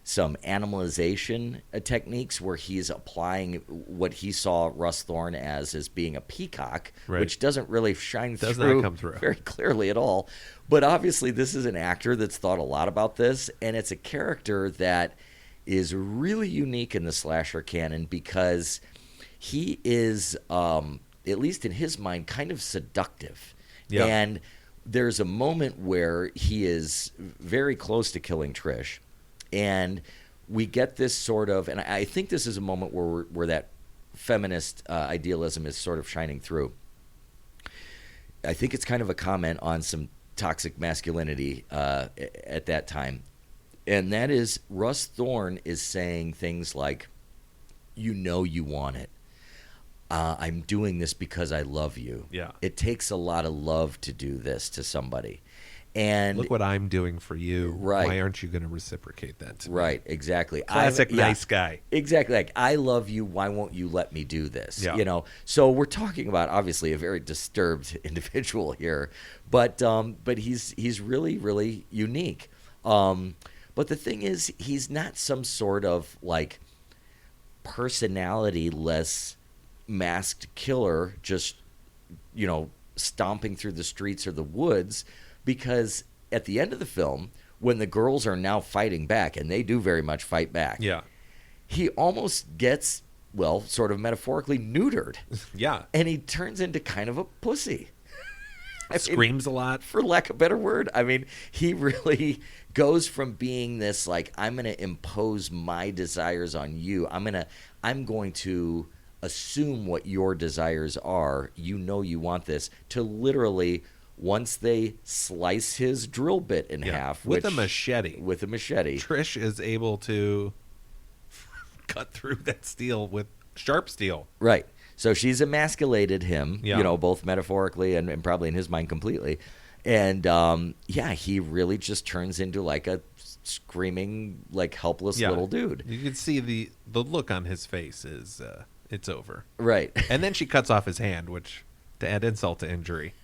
animalization techniques where he's applying what he saw Russ Thorne as being a peacock, which doesn't really shine does not come through very clearly at all. But obviously, this is an actor that's thought a lot about this, and it's a character that is really unique in the slasher canon because he is, at least in his mind, kind of seductive. Yeah. And there's a moment where he is very close to killing Trish. And we get this sort of, and I think this is a moment where that feminist idealism is sort of shining through. I think it's kind of a comment on some toxic masculinity at that time. And that is Russ Thorne is saying things like, you want it. I'm doing this because I love you. Yeah. It takes a lot of love to do this to somebody. And look what I'm doing for you. Right. Why aren't you going to reciprocate that to me? Right, exactly. Classic nice guy. Exactly. Like, I love you. Why won't you let me do this? Yeah. You know. So we're talking about obviously a very disturbed individual here, but he's really, really unique. But the thing is, he's not some sort of like personality-less masked killer, just stomping through the streets or the woods, because at the end of the film, when the girls are now fighting back, and they do very much fight back, he almost gets, well, sort of metaphorically neutered. Yeah. And he turns into kind of a pussy. Screams a lot. For lack of a better word. I mean, he really goes from being this, like, I'm going to impose my desires on you. I'm going to assume what your desires are. You want this, to literally, once they slice his drill bit in half. With a machete. With a machete. Trish is able to cut through that steel with sharp steel. Right. So she's emasculated him, both metaphorically and probably in his mind completely. And, he really just turns into like a screaming, like helpless little dude. You can see the look on his face is it's over. Right. And then she cuts off his hand, which, to add insult to injury.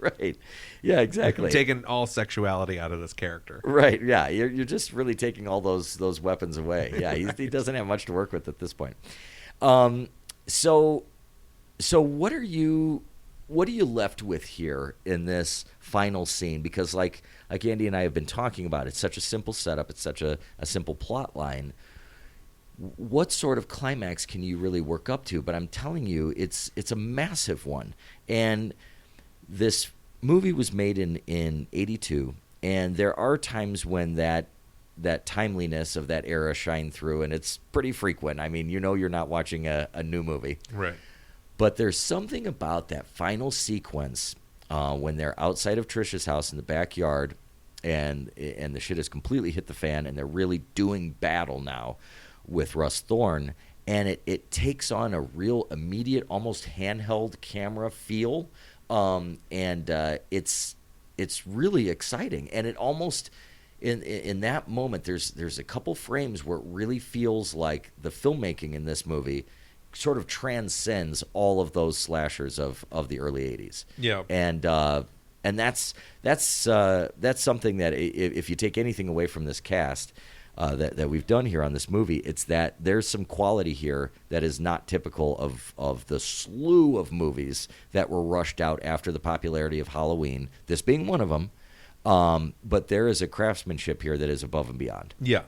Right. Yeah, exactly. Taking all sexuality out of this character. Right. Yeah. You're just really taking all those weapons away. Yeah. He doesn't have much to work with at this point. So what are you left with here in this final scene? Because like Andy and I have been talking about, it's such a simple setup. It's such a simple plot line. What sort of climax can you really work up to? But I'm telling you, it's a massive one. And this movie was made in 1982, and there are times when that timeliness of that era shine through, and it's pretty frequent. I mean, you're not watching a new movie. Right. But there's something about that final sequence when they're outside of Trish's house in the backyard, and the shit has completely hit the fan, and they're really doing battle now with Russ Thorne, and it takes on a real immediate, almost handheld camera feel, and it's really exciting, and it almost in that moment there's a couple frames where it really feels like the filmmaking in this movie sort of transcends all of those slashers of the early 80s. Yeah. And that's something that if you take anything away from this cast that we've done here on this movie, it's that there's some quality here that is not typical of the slew of movies that were rushed out after the popularity of Halloween, this being one of them. But there is a craftsmanship here that is above and beyond. Yeah.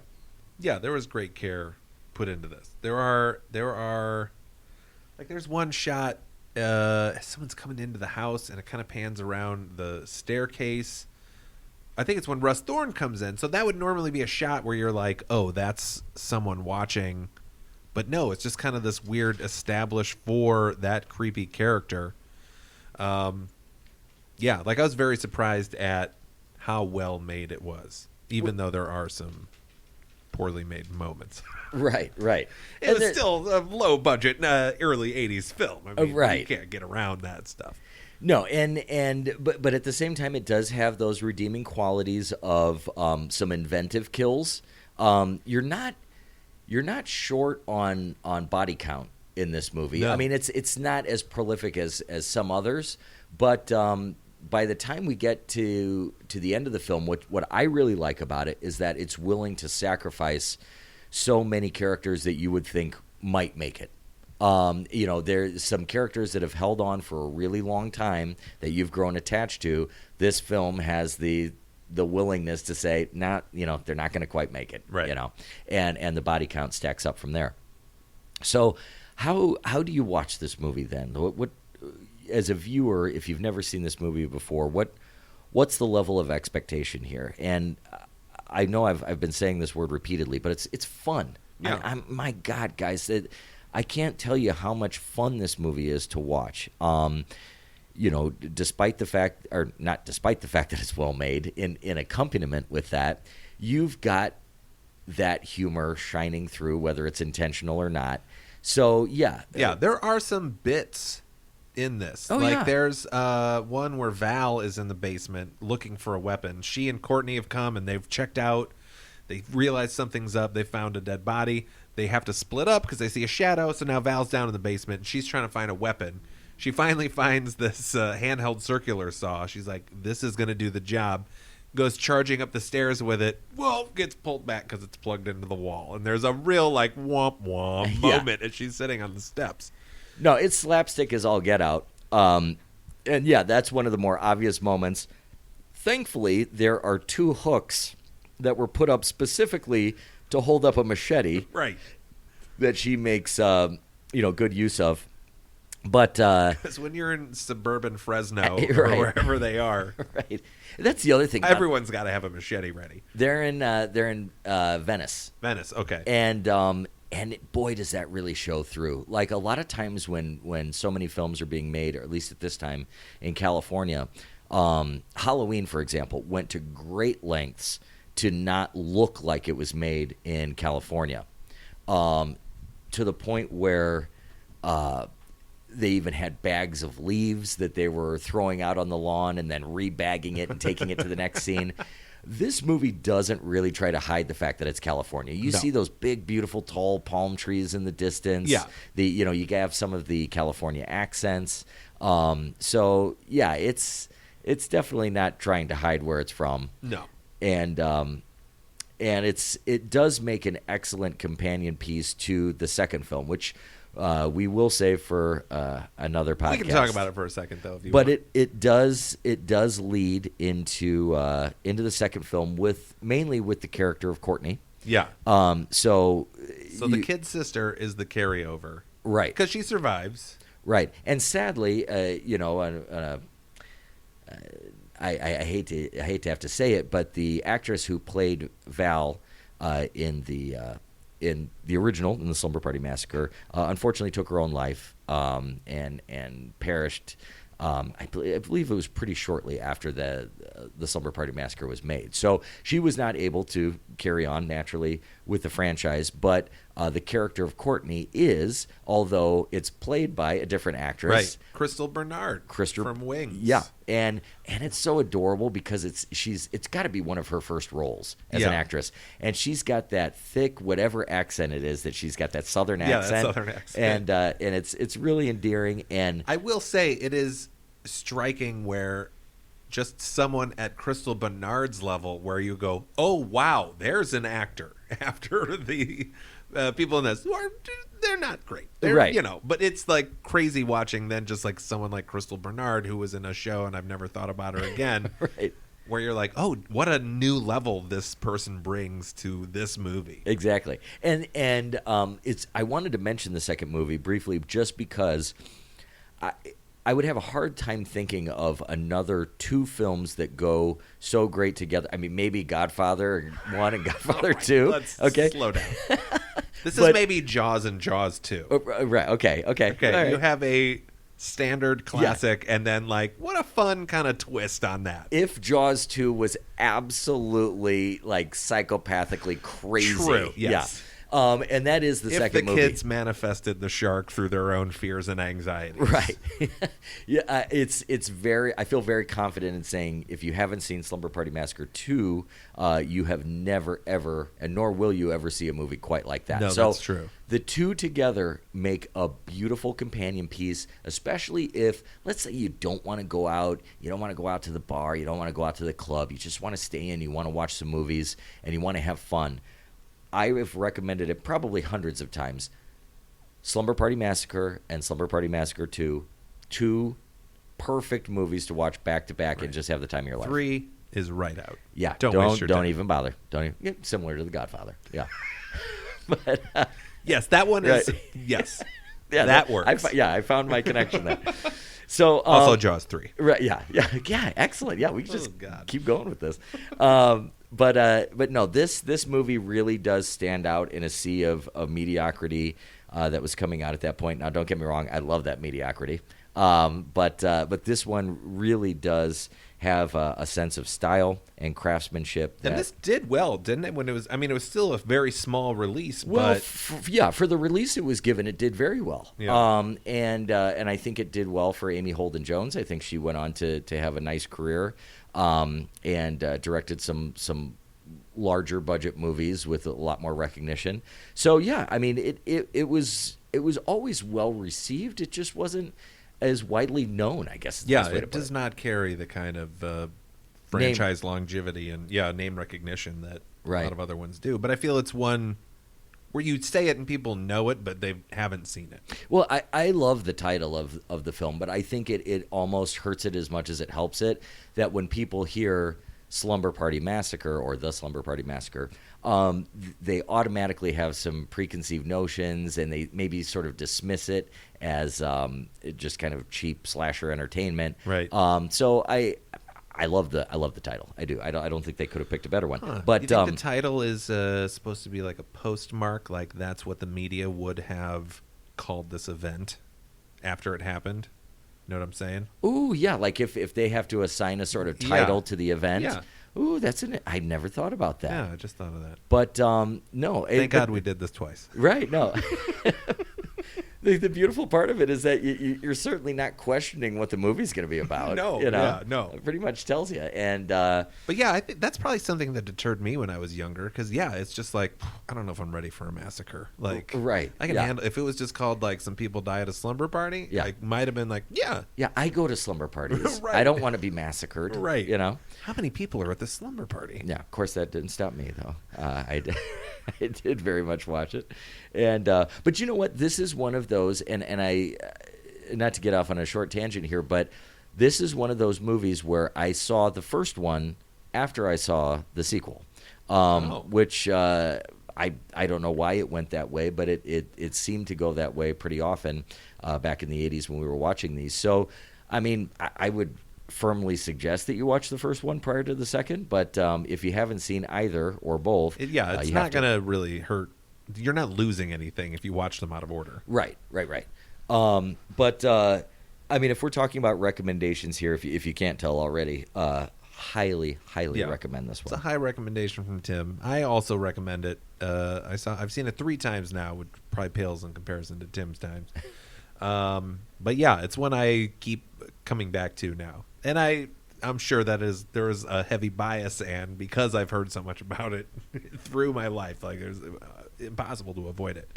Yeah, there was great care put into this. There are like, there's one shot, someone's coming into the house, and it kind of pans around the staircase. I think it's when Russ Thorne comes in. So that would normally be a shot where you're like, oh, that's someone watching. But no, it's just kind of this weird establish for that creepy character. Yeah, like, I was very surprised at how well made it was, even though there are some poorly made moments. Right. It was still a low budget early 80s film. I mean, right. You can't get around that stuff. No, but at the same time, it does have those redeeming qualities of some inventive kills. You're not short on body count in this movie. No. I mean, it's not as prolific as some others, but by the time we get to the end of the film, what I really like about it is that it's willing to sacrifice so many characters that you would think might make it. There's some characters that have held on for a really long time that you've grown attached to. This film has the willingness to say, they're not going to quite make it, right? And the body count stacks up from there. So how do you watch this movie then? What as a viewer, if you've never seen this movie before, what's the level of expectation here? And I know I've been saying this word repeatedly, but it's fun. Yeah. My God, guys, I can't tell you how much fun this movie is to watch. Despite the fact, or not despite the fact that it's well made, in accompaniment with that, you've got that humor shining through, whether it's intentional or not. So, yeah. Yeah, there are some bits in this. Oh, yeah. There's one where Val is in the basement looking for a weapon. She and Courtney have come and they've checked out. They realize something's up. They found a dead body. They have to split up because they see a shadow. So now Val's down in the basement and she's trying to find a weapon. She finally finds this handheld circular saw. She's like, this is going to do the job. Goes charging up the stairs with it. Well, gets pulled back because it's plugged into the wall. And there's a real womp womp moment as she's sitting on the steps. No, it's slapstick as all get out. And yeah, that's one of the more obvious moments. Thankfully, there are 2 hooks that were put up specifically to hold up a machete. Right. That she makes, good use of. But because when you're in suburban Fresno right. or wherever they are, right, that's the other thing. Everyone's got to have a machete ready. They're in Venice. Venice, okay. And boy, does that really show through. Like a lot of times when so many films are being made, or at least at this time in California, Halloween, for example, went to great lengths to not look like it was made in California, to the point where they even had bags of leaves that they were throwing out on the lawn and then rebagging it and taking it to the next scene. This movie doesn't really try to hide the fact that it's California. You see those big, beautiful, tall palm trees in the distance. Yeah. You have some of the California accents. So yeah, it's definitely not trying to hide where it's from. No. And it does make an excellent companion piece to the second film, which we will save for another podcast. We can talk about it for a second, though. If you but want. it does lead into the second film mainly with the character of Courtney. Yeah. So the kid's sister is the carryover, right? Because she survives, right? And sadly, I hate to have to say it, but the actress who played Val in the original, in the Slumber Party Massacre, unfortunately took her own life and perished. I believe it was pretty shortly after the Slumber Party Massacre was made. So she was not able to carry on naturally with the franchise, but the character of Courtney is, although it's played by a different actress. Right. Crystal Bernard from Wings. Yeah. And it's so adorable because it's got to be one of her first roles as an actress. And she's got that thick whatever accent it is that she's got, that southern accent. Yeah, that southern accent. And it's really endearing. And I will say it is striking where just someone at Crystal Bernard's level where you go, oh wow, there's an actor after the people in this who are, they're not great, right? But it's like crazy watching then just like someone like Crystal Bernard who was in a show and I've never thought about her again, right? Where you're like, oh, what a new level this person brings to this movie. Exactly. And I wanted to mention the second movie briefly just because I would have a hard time thinking of another 2 films that go so great together. I mean, maybe Godfather 1 and Godfather 2. Let's slow down. This is maybe Jaws and Jaws 2. Right. Okay. Right. You have a standard classic and then what a fun kind of twist on that. If Jaws 2 was absolutely psychopathically crazy. True, yes. Yeah. And that is the second movie. If the kids manifested the shark through their own fears and anxieties. Right. Yeah, it's very, I feel very confident in saying if you haven't seen Slumber Party Massacre 2, you have never, ever, and nor will you ever see a movie quite like that. No, that's true. The 2 together make a beautiful companion piece, especially if, let's say you don't want to go out, you don't want to go out to the bar, you don't want to go out to the club, you just want to stay in, you want to watch some movies, and you want to have fun. I have recommended it probably hundreds of times. Slumber Party Massacre and Slumber Party Massacre 2, 2 perfect movies to watch back to back and just have the time of your life. 3 is right out. Yeah, don't waste your time. Even bother. Don't even, similar to The Godfather. Yeah, but yes, that one is right. yes. Yeah, that works. I found my connection there. So also Jaws 3. Right? Yeah, excellent. Yeah, we can just keep going with this. But no, this movie really does stand out in a sea of mediocrity that was coming out at that point. Now, don't get me wrong, I love that mediocrity. But this one really does have a sense of style and craftsmanship. And this did well, didn't it? When it was, I mean, it was still a very small release, Well, but for the release it was given, it did very well. Yeah. And I think it did well for Amy Holden Jones. I think she went on to have a nice career, and directed some larger budget movies with a lot more recognition. So yeah, I mean, it was always well received. It just wasn't as widely known, I guess. Is the yeah, best way to it put does not carry the kind of franchise longevity and name recognition that a Right. lot of other ones do. But I feel it's one where you say it and people know it, but they haven't seen it. Well, I love the title of the film, but I think it almost hurts it as much as it helps it, that when people hear Slumber Party Massacre or The Slumber Party Massacre, they automatically have some preconceived notions, and they maybe sort of dismiss it as just kind of cheap slasher entertainment. Right. So I love the title. I do. I don't think they could have picked a better one. Huh. But you think the title is supposed to be like a postmark, like that's what the media would have called this event after it happened? You know what I'm saying? ooh, yeah, like if they have to assign a sort of title Yeah. to the event. Yeah. Ooh, I never thought about that. Yeah, I just thought of that. But no. Thank God we did this twice. Right, no. The beautiful part of it is that you're certainly not questioning what the movie's going to be about. No, you know? yeah, no. It pretty much tells you. And But yeah, I think that's probably something that deterred me when I was younger. Because yeah, it's just like I don't know if I'm ready for a massacre. Like, Right, I can yeah. handle if it was just called like some people die at a slumber party. Yeah. I might have been like, yeah, yeah, I go to slumber parties. Right. I don't want to be massacred. Right. You know? how many people are at this slumber party? Yeah, of course that didn't stop me though. I did, I did very much watch it, and but you know what? This is one of those, and I, not to get off on a short tangent here, but this is one of those movies where I saw the first one after I saw the sequel, which I don't know why it went that way, but it seemed to go that way pretty often back in the 80s when we were watching these. So, I mean, I would firmly suggest that you watch the first one prior to the second, but if you haven't seen either or both, It's you not have to. going to really hurt. You're not losing anything if you watch them out of order. Right. But I mean, if we're talking about recommendations here, if you can't tell already, highly Yeah. recommend this It's a one. high recommendation from Tim. I also recommend it. I've seen it 3 times now, which probably pales in comparison to Tim's times. But yeah, it's one I keep coming back to now, and I'm sure that there is a heavy bias, and because I've heard so much about it through my life, like there's impossible to avoid it.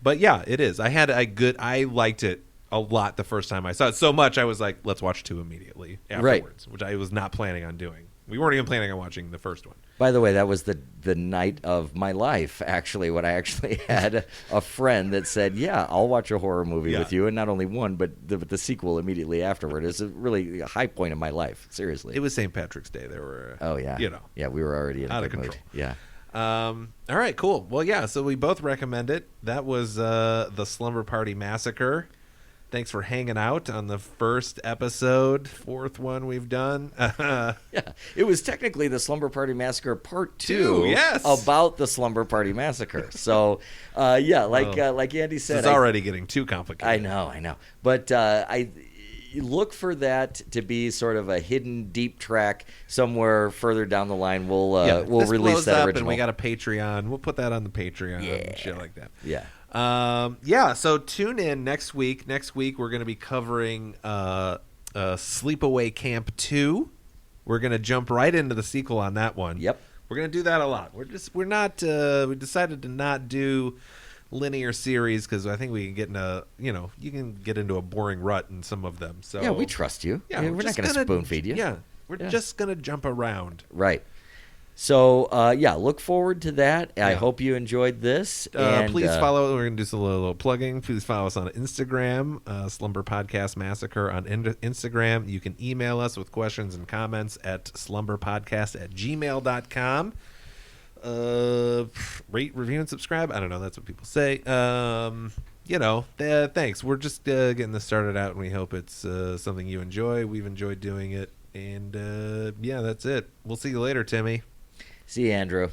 But yeah, it is. I liked it a lot the first time I saw it, so much I was like, let's watch 2 immediately afterwards, which I was not planning on doing. We weren't even planning on watching the first one. By the way, that was the night of my life, actually, when I actually had a friend that said, yeah, I'll watch a horror movie Yeah. with you, and not only one, but the sequel immediately afterward. It's really a high point in my life, seriously. It was St. Patrick's Day. There were Oh, yeah. Yeah, we were already in a out of good mood. control. Yeah. All right, cool. Well, yeah, so we both recommend it. That was the Slumber Party Massacre. Thanks for hanging out on the first episode, 4th one we've done. Yeah, it was technically the Slumber Party Massacre Part 2, Two, yes. about the Slumber Party Massacre. So, yeah, like Andy This said, is already getting too complicated. I know. But I look for that to be sort of a hidden deep track somewhere further down the line. We'll this release blows that up original. and we got a Patreon. We'll put that on the Patreon Yeah. and shit like that. Yeah. So tune in next week. Next week we're going to be covering Sleepaway Camp 2. We're going to jump right into the sequel on that one. Yep. We're going to do that a lot. We decided to not do linear series because I think we can get you can get into a boring rut in some of them. So Yeah, we trust you. Yeah, we're not just going to spoon feed you. Yeah, we're just going to jump around. Right. So, look forward to that. I Yeah. hope you enjoyed this. And Please follow. We're going to do some little plugging. Please follow us on Instagram, Slumber Podcast Massacre on Instagram. You can email us with questions and comments at slumberpodcast@gmail.com. Rate, review, and subscribe. I don't know. That's what people say. Thanks. We're just getting this started out, and we hope it's something you enjoy. We've enjoyed doing it. And, that's it. We'll see you later, Timmy. See you, Andrew.